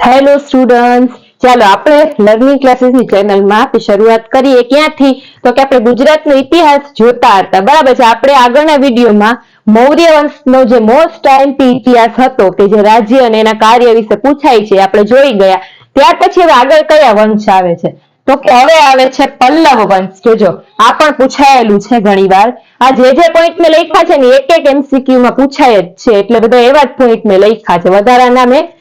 Hello students, ચાલો આપણે learning ક્લાસીસની ચેનલમાં શરૂઆત કરીએ. ક્યાંથી? તો કે આપણે ગુજરાતનો ઇતિહાસ જોતા હતા. બરાબર છે. આપણે આગળના વિડીયોમાં મૌર્ય વંશનો જે મોસ્ટ આઈએમપી ઇતિહાસ હતો કે જે રાજ્ય અને એના કાર્ય વિશે પૂછાય છે આપણે જોઈ ગયા. ત્યાર પછી હવે આગળ કયા વંશ આવે છે? તો કે હવે આવે છે પલ્લવ વંશ. જોજો, આ પણ પૂછાયેલું છે ઘણી વાર. આ જે પોઈન્ટ મેં લખ્યા છે ને એક એક એમસીક્યુ માં પૂછાય જ છે, એટલે બધા એવા જ પોઈન્ટ મેં લખ્યા છે. વધારાના મેં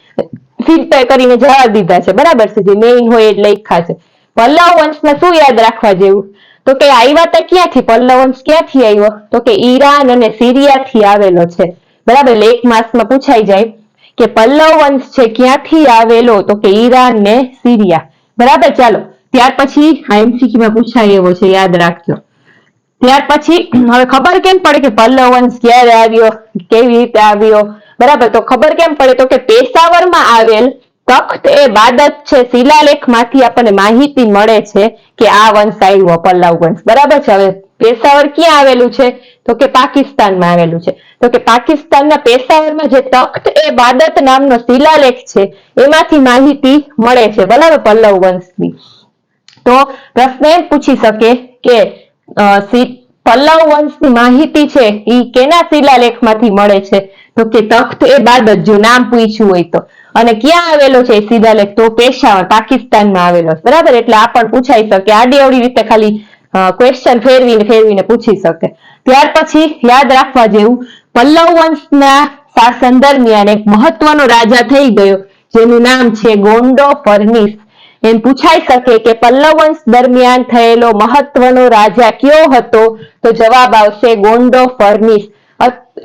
ફિલ્ટર કરીને જવાબ દીધા છે. બરાબર છે, જે મેઇન હોય એટલે લખ્યા છે. પલ્લવ વંશમાં શું યાદ રાખવા જેવું? તો કે આવ્યા તો ક્યાંથી? પલ્લવ વંશ ક્યાંથી આવ્યો? તો કે ઈરાન અને સિરિયાથી આવેલો છે. બરાબર, એક માસમાં પૂછાઈ જાય કે પલ્લવ વંશ છે ક્યાંથી આવેલો? તો કે ઈરાન ને સિરિયા. બરાબર, ચાલો ત્યાર પછી એમસીક્યુ માં પૂછાય એવો છે, યાદ રાખજો. ત્યાર પછી હવે ખબર કેમ પડે કે પલ્લવ વંશ ક્યારે આવ્યો, કેવી રીતે આવ્યો? બરાબર, તો ખબર કેમ પડે? તો કે પેશાવરમાં આવેલ તખ્ત એ બાદત છે શિલાલેખ માંથી આપણને માહિતી મળે છે કે આ વંશ આવ્યો, પલ્લવ વંશ. બરાબર છે. હવે પેશાવર ક્યાં આવેલું છે? તો કે પાકિસ્તાનમાં આવેલું છે. તો કે પાકિસ્તાનના પેશાવરમાં જે તખ્ત એ બાદત નામનો શિલાલેખ છે એમાંથી માહિતી મળે છે. બરાબર, પલ્લવ વંશની. તો પ્રશ્ન એમ પૂછી શકે કે પલ્લવ વંશની માહિતી છે એ કેના શિલાલેખમાંથી મળે છે? તો કે તખ્ત એ બાદત, જો નામ પૂછ્યું હોય તો. અને ક્યાં આવેલો છે શિલાલેખ? તો પેશાવર, પાકિસ્તાનમાં આવેલો. બરાબર, એટલે આ પણ પૂછાઈ શકે. આડી અવળી રીતે ખાલી ક્વેશ્ચન ફેરવીને ફેરવીને પૂછી શકે. ત્યાર પછી યાદ રાખવા જેવું, પલ્લવ વંશના શાસન દરમિયાન એક મહત્વનો રાજા થઈ ગયો જેનું નામ છે ગોંડો ફર્નિસ. એમ પૂછાઈ શકે કે પલ્લવ વંશ દરમિયાન થયેલો મહત્વનો રાજા કયો હતો? તો જવાબ આવશે ગોંડો ફર્નિસ.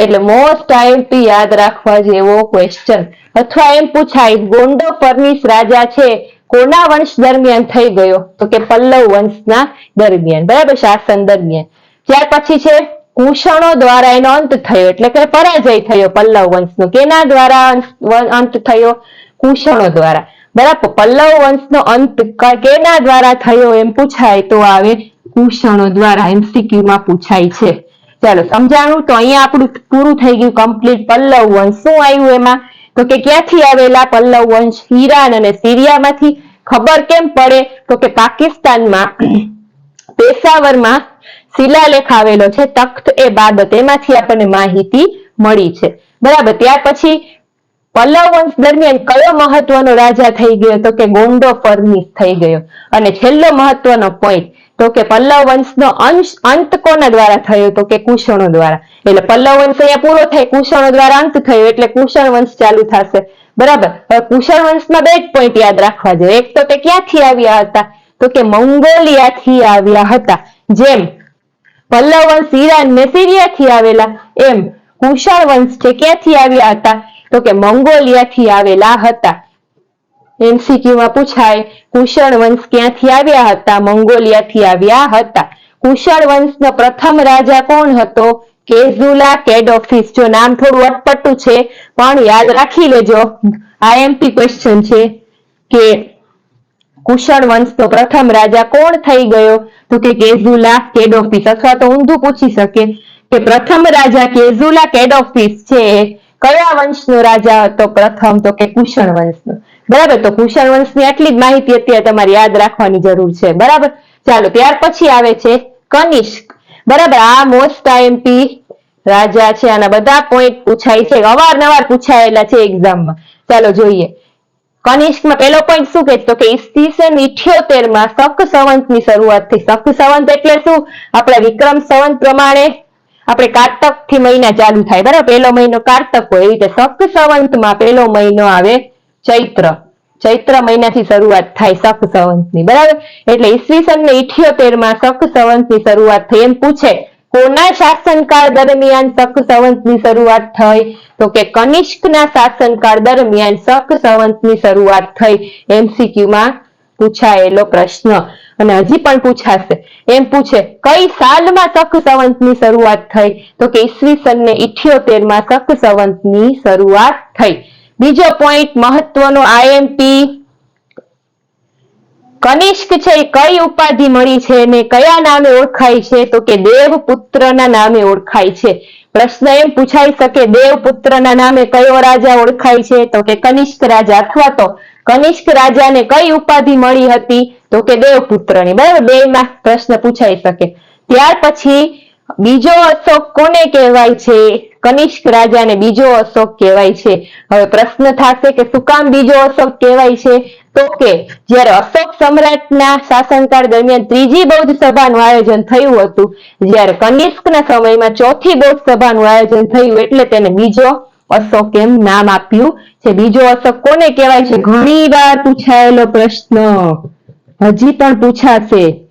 એટલે મોસ્ટ આઈએમપી યાદ રાખવા જેવો ક્વેશ્ચન. અથવા એમ પૂછાય, ગોંડો ફર્નિસ રાજા છે કોના વંશ દરમિયાન થઈ ગયો? તો કે પલ્લવ વંશના દરમિયાન. બરાબર, શાસન દરમિયાન. ત્યાર પછી છે કુષણો દ્વારા એનો અંત થયો, એટલે કે પરાજય થયો પલ્લવ વંશનો. કેના દ્વારા અંત થયો? કુષણો દ્વારા. બરાબર, પલ્લવ વંશનો અંત કેના દ્વારા થયો એમ પૂછાય તો આવે કુષણો દ્વારા. એમસીક્યુ માં પૂછાય છે. ચાલો સમજાણું. તો અહીંયા આપણું પૂરું થઈ ગયું કમ્પ્લીટ. પલ્લવ વંશ શું આવ્યું એમાં? તો કે ક્યાંથી આવેલા પલ્લવ વંશ? ઈરાન અને સિરિયામાંથી. ખબર કેમ પડે? તો કે પાકિસ્તાનમાં પેશાવરમાં શિલાલેખ આવેલો છે તખ્ત એ બાદત, એમાંથી આપણને માહિતી મળી છે. બરાબર, ત્યાર પછી પલ્લવ વંશ દરમિયાન કયો મહત્વનો રાજા થઈ ગયો? તો કે ગોંડો ફર્નિસ થઈ ગયો. અને છેલ્લો મહત્વનો પોઈન્ટ, તો કે પલ્લવ વંશનો અંત કોના દ્વારા થયો? તો કે કુષણો દ્વારા. એટલે પલ્લવ વંશ અહીંયા પૂરો થાય, કુષણો દ્વારા અંત થયો, એટલે કુષણ વંશ ચાલુ થશે. બરાબર, હવે કુષણ વંશમાં બે જ પોઈન્ટ યાદ રાખવા જોઈએ. એક તો કે ક્યાંથી આવ્યા હતા? તો કે મંગોલિયાથી આવ્યા હતા. જેમ પલ્લવ વંશ ઈરાન ને સિરિયાથી આવેલા, એમ કુષણ વંશ છે ક્યાંથી આવ્યા હતા? તો કે મંગોલિયાથી આવેલા હતા. એમસીક્યુ માં પૂછાય, કુષણ વંશ ક્યાંથી આવ્યા હતા? મંગોલિયાથી આવ્યા હતા. કુષણ વંશનો પ્રથમ રાજા કોણ હતો? કેઝુલા કેડોફિસ. જો નામ થોડું અટપટું છે પણ યાદ રાખી લેજો, આઈએમપી ક્વેશ્ચન છે કે કુષણ વંશનો પ્રથમ રાજા કોણ થઈ ગયો? તો કે કેઝુલા કેડોફિસ. અથવા તો ઊંધું પૂછી શકે કે પ્રથમ રાજા કેઝુલા કેડોફિસ છે કયા વંશનો રાજા હતો પ્રથમ? તો કે કુષણ વંશનો. બરાબર, તો કુષણ વંશની આટલી જ માહિતી અત્યારે તમારે યાદ રાખવાની જરૂર છે. બરાબર, ચાલો ત્યાર પછી આવે છે કનિષ્ક. બરાબર, આ મોસ્ટ આઈએમપી રાજા છે. આના બધા પોઈન્ટ પૂછાય છે, અવારનવાર પૂછાયેલા છે એક્ઝામમાં. ચાલો જોઈએ. કનિષ્કમાં પહેલો પોઈન્ટ શું કે? તો કે ઈસવીસન 78 માં શક સંવંતની શરૂઆત થઈ. શક સંવંત એટલે શું? આપણા વિક્રમ સંવંત પ્રમાણે આપણે કારતક થી મહિના ચાલુ થાય. બરાબર, પહેલો મહિનો કારતક હોય, એવી રીતે શક સંવંતમાં પહેલો મહિનો આવે ચૈત્ર. ચૈત્ર મહિનાથી શરૂઆત થાય શક સંવંતની. બરાબર, એટલે ઈસવીસન 78 માં શક સંવંતની શરૂઆત થઈ. એમ પૂછે કોના શાસનકાળ દરમિયાન શક સંવંતની શરૂઆત થઈ? તો કે કનિષ્કના શાસનકાળ દરમિયાન શક સંવંતની શરૂઆત થઈ. એમસીક્યુમાં પૂછાયેલો પ્રશ્ન. અને હજી પણ પૂછાશે. એમ પૂછે કઈ સાલમાં શક સંવંતની શરૂઆત થઈ? તો કે ઈસવીસન 78 માં શક સંવંતની શરૂઆત થઈ. બીજો પોઈન્ટ મહત્વનો આઈએમપી, કનિષ્ક છે એ કઈ ઉપાધિ મળી છે ને કયા નામે ઓળખાય છે? તો કે દેવપુત્રના નામે ઓળખાય છે. પ્રશ્ન એમ પૂછાઈ શકે, દેવપુત્રના નામે કયો રાજા ઓળખાય છે? તો કે કનિષ્ક રાજા, અથવા તો કનિષ્ક રાજાને કઈ ઉપાધિ મળી હતી? તો કે દેવપુત્રની. બરાબર, બેમાં પ્રશ્ન પૂછાઈ શકે. ત્યાર પછી બીજો અશોક કોને કહેવાય છે? કનિષ્ક રાજાને બીજો અશોક કહેવાય છે. હવે પ્રશ્ન થશે કે શું કામ બીજો અશોક કહેવાય છે? તો કે જ્યારે અશોક સમ્રાટના શાસનકાળ દરમિયાન ત્રીજી બૌદ્ધ સભાનું આયોજન થયું હતું, જ્યારે કનિષ્કના સમયમાં ચોથી બૌદ્ધ સભાનું આયોજન થયું, એટલે તેને બીજો અશોક એમ નામ આપ્યું છે. બીજો અશોક કોને કહેવાય છે? ઘણી વાર પૂછાયેલો પ્રશ્ન, હજી પણ પૂછાશે.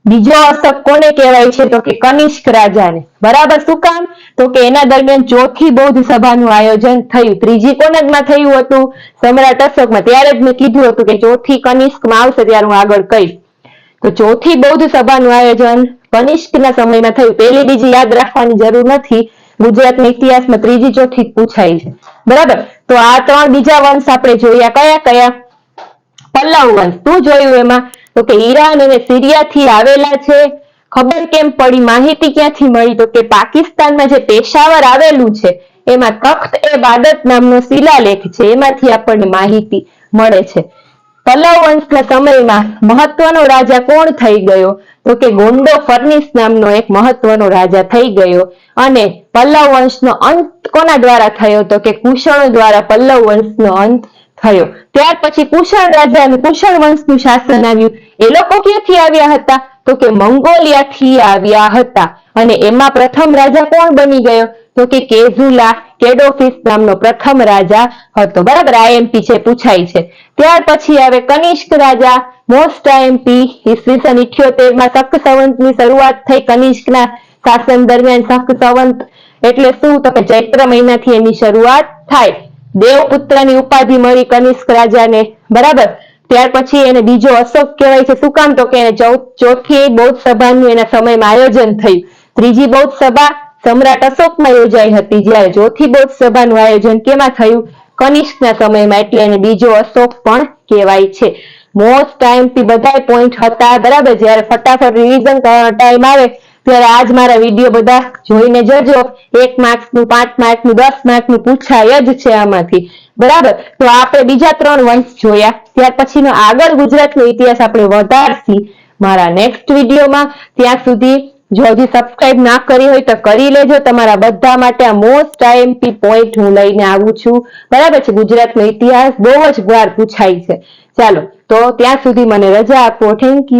બીજો અશોક કોને કહેવાય છે? તો કે કનિષ્ક રાજાને. બરાબર, શું કામ? તો કે એના દરમિયાન ચોથી બૌદ્ધ સભાનું આયોજન થયું. ત્રીજી કોનામાં થયું હતું? સમ્રાટ અશોકમાં. ત્યારે જ મેં કીધું હતું કે ચોથી કનિષ્કમાં આવશે ત્યારે હું આગળ કહીશ. તો ચોથી બૌદ્ધ સભાનું આયોજન કનિષ્કના સમયમાં થયું. પહેલી બીજી યાદ રાખવાની જરૂર નથી, ગુજરાતના ઇતિહાસમાં ત્રીજી ચોથી પૂછાય છે. બરાબર, તો આ ત્રણ બીજા વંશ આપણે જોયા. કયા કયા? પલ્લવ વંશ. શું જોયું એમાં? તો કે ઈરાન અને સિરિયાથી આવેલા છે. ખબર કેમ પડી? માહિતી ક્યાંથી મળી? તો કે પાકિસ્તાનમાં જે પેશાવર આવેલું છે એમાં તખ્ત-એ-બાદત નામનો શિલાલેખ છે, એમાંથી આપણને માહિતી મળે છે. પલ્લવ વંશના સમયમાં મહત્વનો રાજા કોણ થઈ ગયો? તો કે ગોંડો ફર્નિસ નામનો એક મહત્વનો રાજા થઈ ગયો. અને પલ્લવ વંશનો અંત કોના દ્વારા થયો? તો કે કુષણો દ્વારા પલ્લવ વંશનો અંત થયો. ત્યાર પછી કુષણ રાજાનું, કુષણ વંશનું શાસન આવ્યું. એ લોકો ક્યાંથી આવ્યા હતા? તો કે મંગોલિયાથી આવ્યા હતા. અને એમાં પ્રથમ રાજા કોણ બની ગયો? તો કે કેઝુલા કેડોફિસ નામનો પ્રથમ રાજા હતો. બરાબર, આઈએમપી છે, પૂછાય છે. ત્યાર પછી આવે કનિષ્ક રાજા, મોસ્ટ આઈએમપી. ઈસવીસન 78 માં શક સંવંતની શરૂઆત થઈ. કનિષ્કના શાસન દરમિયાન શક સંવંત એટલે શું? તો કે ચૈત્ર મહિનાથી એની શરૂઆત થાય. દેવપુત્રની ઉપાધિ મળી કનિષ્ક રાજાને. બરાબર, ત્યાર પછી એને બીજો અશોક કહેવાય છે. શું કામ? તો કે એને ચોથી બૌદ્ધ સભાનું એના સમયમાં આયોજન થયું. ત્રીજી બૌદ્ધ સભા સમ્રાટ અશોકમાં યોજાઈ હતી, જ્યારે ચોથી બૌદ્ધ સભાનું આયોજન કેમાં થયું? કનિષ્કના સમયમાં, એટલે એને બીજો અશોક પણ કહેવાય છે. મોસ્ટ ટાઈમથી બધા પોઈન્ટ હતા. બરાબર, જ્યારે ફટાફટ રિવિઝન કરવાનો ટાઈમ આવે ત્યારે આજ મારા વિડીયો બધા જોઈને જજો. 1 માર્ક્સનું, 5 માર્ક્સનું, 10 માર્ક્સનું પૂછાય જ છે આમાંથી. બરાબર, તો આપણે બીજા 3 વંશ જોયા. ત્યાર પછીનો આગળ ગુજરાતનો ઇતિહાસ આપણે વધારશી મારા નેક્સ્ટ વિડીયોમાં. ત્યાં સુધી જો હજી સબસ્ક્રાઇબ ના કરી હોય તો કરી લેજો. તમારા બધા માટે આ મોસ્ટ આઈએમપી પોઈન્ટ હું લઈને આવું છું. બરાબર છે, ગુજરાતનો ઇતિહાસ બહુ જ વાર પૂછાય છે. ચાલો, તો ત્યાં સુધી મને રજા આપો. Thank you.